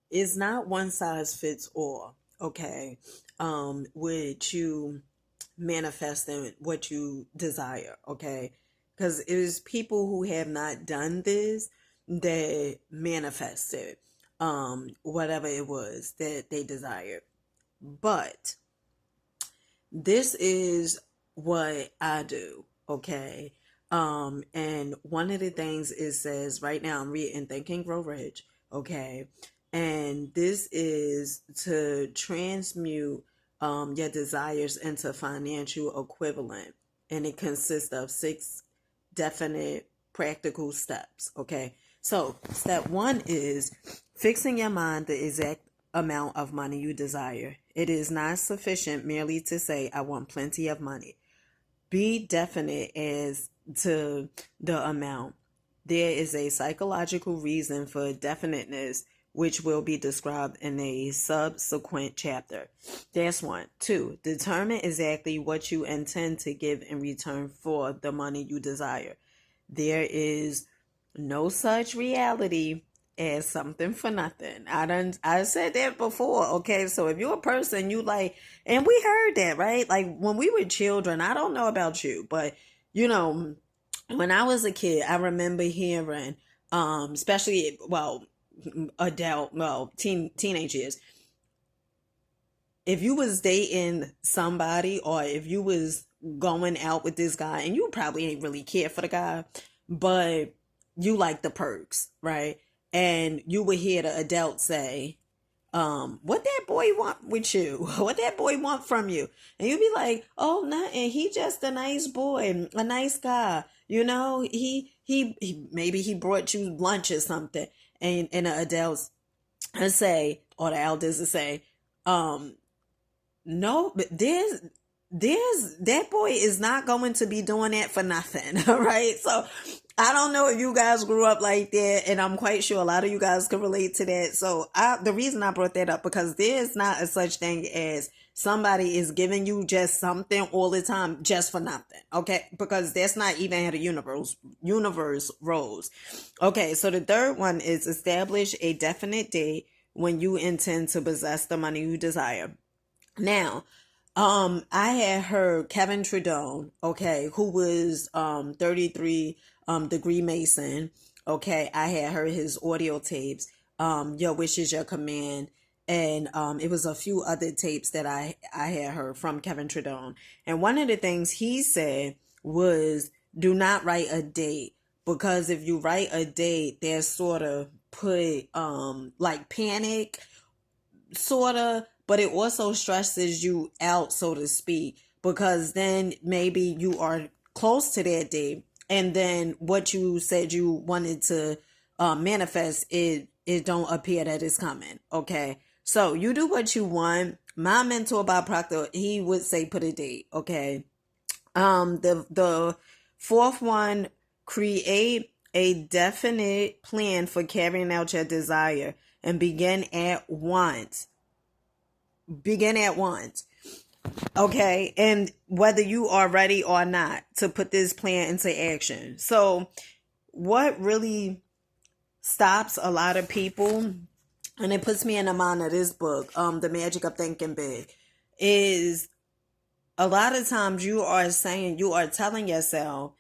it's not one size fits all, okay? Which you manifest in what you desire, okay? Because it is people who have not done this that manifested whatever it was that they desired. But this is what I do, okay? And one of the things it says right now, I'm reading Think and Grow Rich, okay? And this is to transmute your desires into financial equivalent. And it consists of 6 definite practical steps, okay? So, step 1 is fixing your mind the exact amount of money you desire. It is not sufficient merely to say, I want plenty of money. Be definite as to the amount. There is a psychological reason for definiteness, which will be described in a subsequent chapter. That's 1. 2, determine exactly what you intend to give in return for the money you desire. There is no such reality as something for nothing. I said that before, okay? So if you're a person you like, and we heard that, right? Like when we were children, I don't know about you, but you know, when I was a kid, I remember hearing, especially teenage years, if you was dating somebody or if you was going out with this guy and you probably ain't really care for the guy, but you like the perks, right? And you would hear the adult say, what that boy want with you? What that boy want from you? And you'd be like, oh, nothing. He just a nice boy, a nice guy. You know, he maybe he brought you lunch or something. And the adults say, or the elders will say, no, but there's that boy is not going to be doing that for nothing. All right. So I don't know if you guys grew up like that, and I'm quite sure a lot of you guys can relate to that. So the reason I brought that up, because there's not a such thing as somebody is giving you just something all the time just for nothing. Okay. Because that's not even how the universe rolls. Okay. So the third one is establish a definite date when you intend to possess the money you desire. Now, I had heard Kevin Trudeau, okay, who was 33 degree Mason. Okay, I had heard his audio tapes, Your Wish is Your Command, and it was a few other tapes that I had heard from Kevin Trudeau. And one of the things he said was, do not write a date, because if you write a date, there's sort of put like panic, sort of, but it also stresses you out, so to speak, because then maybe you are close to that day, and then what you said you wanted to manifest, it don't appear that it's coming. Okay, so you do what you want. My mentor Bob Proctor, he would say put a date. Okay, the fourth one, create a definite plan for carrying out your desire and begin at once. Okay, and whether you are ready or not to put this plan into action. So what really stops a lot of people, and it puts me in the mind of this book, The Magic of Thinking Big, is a lot of times you are telling yourself,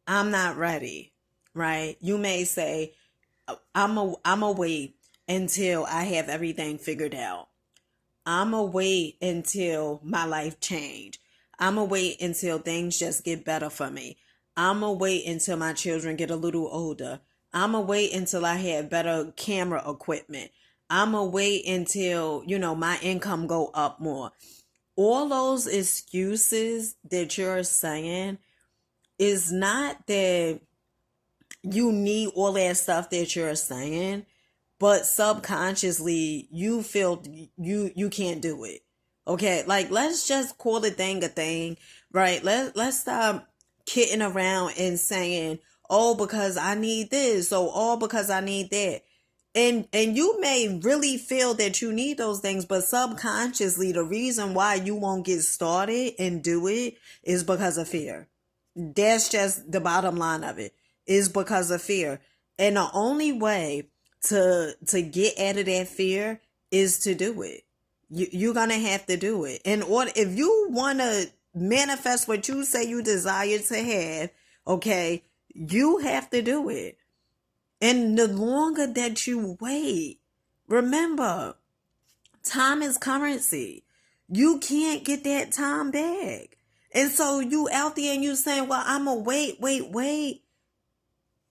I'm not ready, right? You may say, I'm a wait until I have everything figured out. I'm going to wait until my life change. I'm going to wait until things just get better for me. I'm going to wait until my children get a little older. I'm going to wait until I have better camera equipment. I'm going to wait until, my income go up more. All those excuses that you're saying is not that you need all that stuff that you're saying, but subconsciously you feel you can't do it. Okay, like let's just call a thing, right? Let's stop kidding around and saying, oh, because I need this, so all because I need that. And you may really feel that you need those things, but subconsciously the reason why you won't get started and do it is because of fear. That's just the bottom line of it, is because of fear. And the only way to get out of that fear is to do it. You're gonna have to do it. In order, if you wanna manifest what you say you desire to have, okay, you have to do it. And the longer that you wait, remember, time is currency. You can't get that time back. And so you out there and you saying, well, I'm going to wait.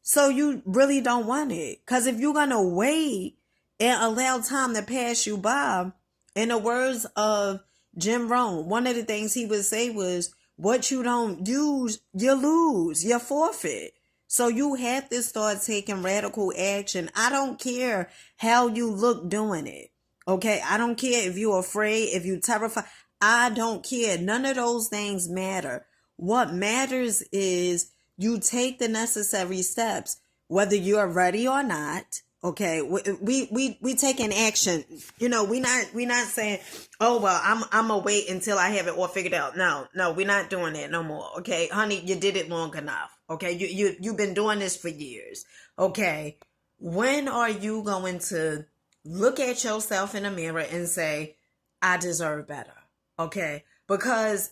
So you really don't want it. Because if you're going to wait and allow time to pass you by, in the words of Jim Rohn, one of the things he would say was, what you don't use, you lose, you forfeit. So you have to start taking radical action. I don't care how you look doing it. Okay, I don't care if you're afraid, if you're terrified. I don't care. None of those things matter. What matters is you take the necessary steps, whether you're ready or not. Okay, we taking action. You know, we not saying, oh well, I'm gonna wait until I have it all figured out. No, we're not doing that no more. Okay, honey, you did it long enough. Okay, you've been doing this for years. Okay, when are you going to look at yourself in the mirror and say, I deserve better? Okay, because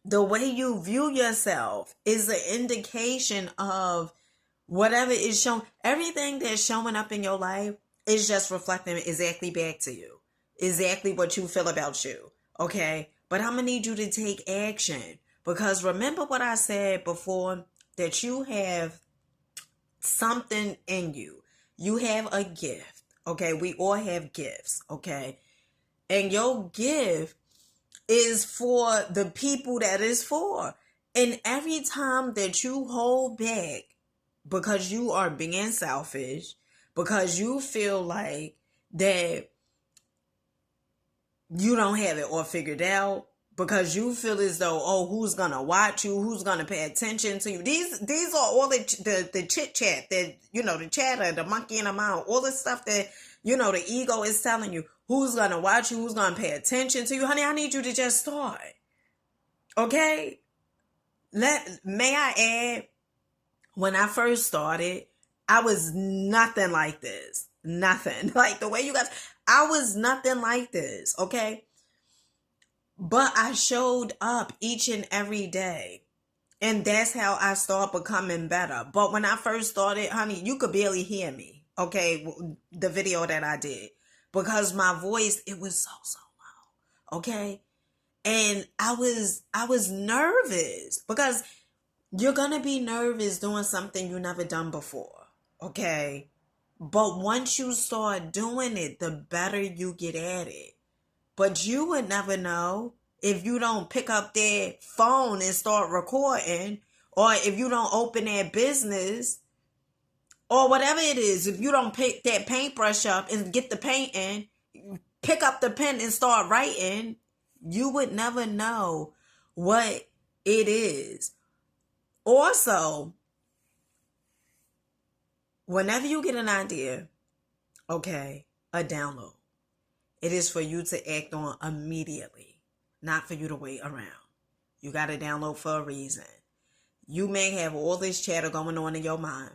the way you view yourself is an indication of whatever is shown. Everything that's showing up in your life is just reflecting exactly back to you, exactly what you feel about you. Okay, but I'm gonna need you to take action, because remember what I said before, that you have something in you. You have a gift. Okay, we all have gifts. Okay, and your gift is for the people that is for. And every time that you hold back because you are being selfish, because you feel like that you don't have it all figured out, because you feel as though, oh, who's gonna watch you, who's gonna pay attention to you, these are all the chit chat, that, you know, the chatter, the monkey in the mouth, all the stuff that, you know, the ego is telling you. Who's gonna watch you, who's gonna pay attention to you? Honey, I need you to just start. Okay, may I add, when I first started, I was nothing like this. Nothing like the way you guys, I was nothing like this. Okay, but I showed up each and every day, and that's how I started becoming better. But when I first started, honey, you could barely hear me. Okay, the video that I did, because my voice, it was so low. Okay, and I was nervous, because you're gonna be nervous doing something you never done before. Okay, but once you start doing it, the better you get at it. But you would never know if you don't pick up that phone and start recording, or if you don't open that business, or whatever it is. If you don't pick that paintbrush up and get the painting, pick up the pen and start writing, you would never know what it is. Also, whenever you get an idea, okay, a download, it is for you to act on immediately, not for you to wait around. You got to download for a reason. You may have all this chatter going on in your mind.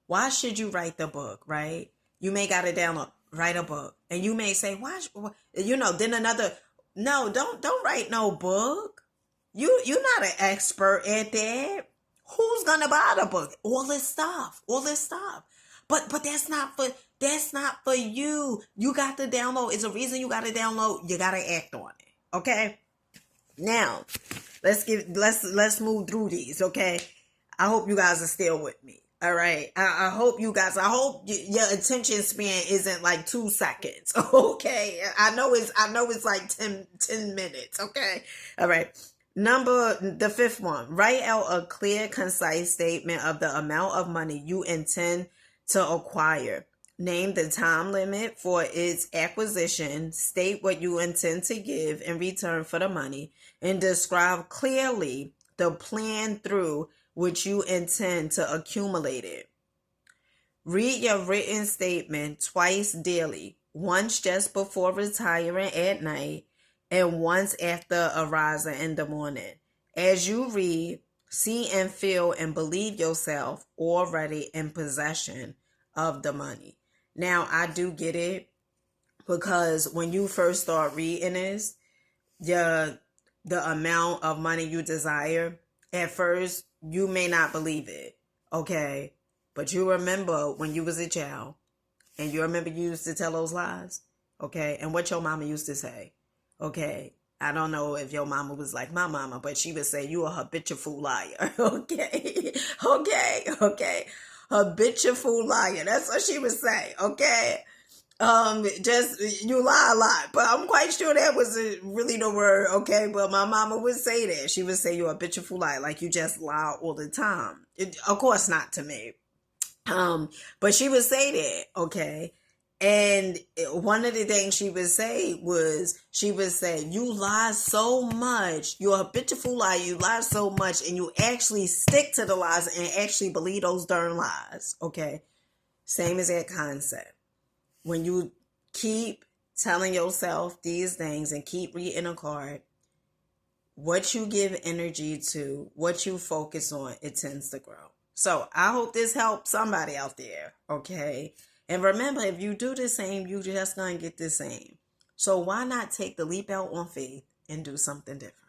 Why should you write the book, right? You may got to download, write a book. And you may say, why, you know, then another, no, don't write no book. You're not an expert at that. Who's going to buy the book? All this stuff. But that's not for you. You got to download. It's a reason you got to download. You got to act on it. Okay? Now, let's move through these, okay? I hope you guys are still with me. All right. I hope you guys, your attention span isn't like 2 seconds. Okay. I know it's like 10 minutes. Okay. All right. The 5th one, write out a clear, concise statement of the amount of money you intend to acquire. Name the time limit for its acquisition. State what you intend to give in return for the money, and describe clearly the plan through which you intend to accumulate it. Read your written statement twice daily, once just before retiring at night and once after arising in the morning. As you read, see and feel and believe yourself already in possession of the money. Now, I do get it, because when you first start reading this, the amount of money you desire, at first you may not believe it, okay? But you remember when you was a child, and you remember you used to tell those lies, okay? And what your mama used to say, okay? I don't know if your mama was like my mama, but she would say you a habitual liar, okay? Okay. Habitual liar. That's what she would say, okay? Just you lie a lot, but I'm quite sure that was really the word, okay? But my mama would say that. She would say you're a habitual liar, like you just lie all the time. Of course, not to me. But she would say that, okay? And one of the things she would say was, she would say, you lie so much, you're a habitual liar, you lie so much, and you actually stick to the lies and actually believe those darn lies, okay? Same as that concept. When you keep telling yourself these things and keep reading a card, what you give energy to, what you focus on, it tends to grow. So I hope this helps somebody out there, okay? And remember, if you do the same, you just gonna get the same. So why not take the leap out on faith and do something different?